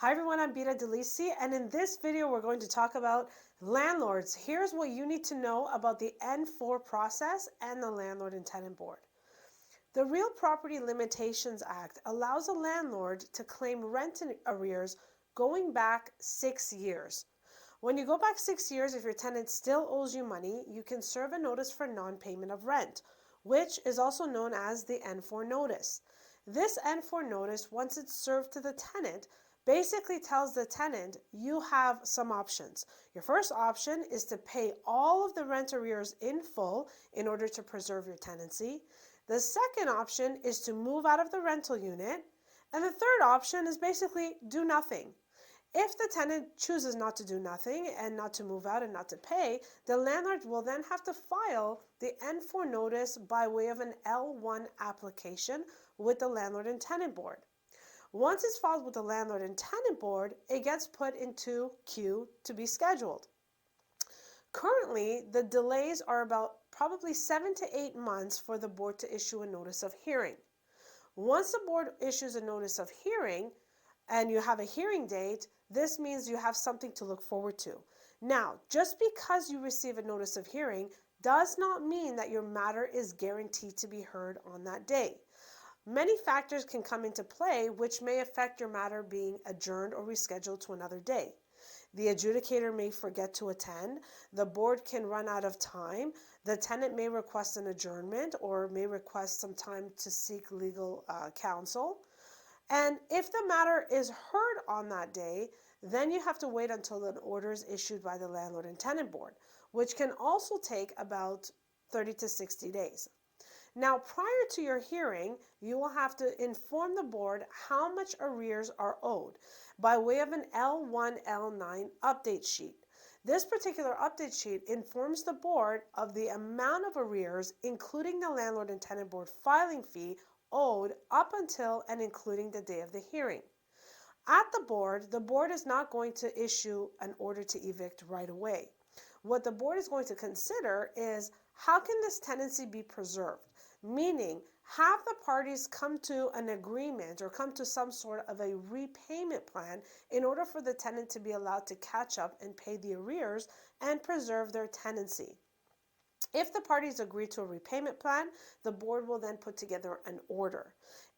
Hi everyone, I'm Bita Delisi, and in this video we're going to talk about landlords. Here's what you need to know about the N4 process and the Landlord and Tenant Board. The Real Property Limitations Act allows a landlord to claim rent arrears going back 6 years. When you go back 6 years, if your tenant still owes you money, you can serve a notice for non-payment of rent, which is also known as the N4 notice. This N4 notice, once it's served to the tenant, basically tells the tenant you have some options. Your first option is to pay all of the rent arrears in full in order to preserve your tenancy. The second option is to move out of the rental unit. And the third option is basically do nothing. If the tenant chooses not to do nothing and not to move out and not to pay, the landlord will then have to file the N4 notice by way of an L1 application with the Landlord and Tenant Board. Once it's filed with the Landlord and Tenant Board, it gets put into queue to be scheduled. Currently, the delays are about probably 7 to 8 months for the board to issue a notice of hearing. Once the board issues a notice of hearing and you have a hearing date, this means you have something to look forward to. Now, just because you receive a notice of hearing does not mean that your matter is guaranteed to be heard on that day. Many factors can come into play which may affect your matter being adjourned or rescheduled to another day. The adjudicator may forget to attend, the board can run out of time, the tenant may request an adjournment or may request some time to seek legal counsel. And if the matter is heard on that day, then you have to wait until an order is issued by the Landlord and Tenant Board, which can also take about 30 to 60 days. Now, prior to your hearing, you will have to inform the board how much arrears are owed by way of an L1, L9 update sheet. This particular update sheet informs the board of the amount of arrears, including the Landlord and Tenant Board filing fee owed up until and including the day of the hearing. At the board is not going to issue an order to evict right away. What the board is going to consider is how can this tenancy be preserved? Meaning, have the parties come to an agreement or come to some sort of a repayment plan in order for the tenant to be allowed to catch up and pay the arrears and preserve their tenancy. If the parties agree to a repayment plan, the board will then put together an order.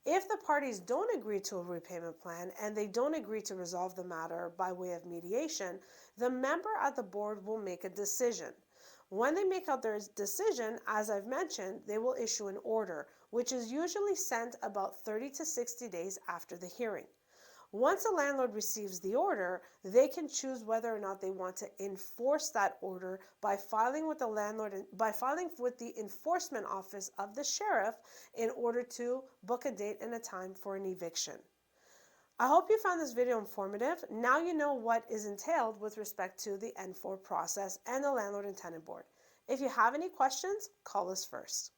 If the parties don't agree to a repayment plan and they don't agree to resolve the matter by way of mediation, the member at the board will make a decision. When they make out their decision, as I've mentioned, they will issue an order, which is usually sent about 30 to 60 days after the hearing. Once a landlord receives the order, they can choose whether or not they want to enforce that order by filing with the enforcement office of the sheriff in order to book a date and a time for an eviction. I hope you found this video informative. Now you know what is entailed with respect to the N4 process and the Landlord and Tenant Board. If you have any questions, call us first.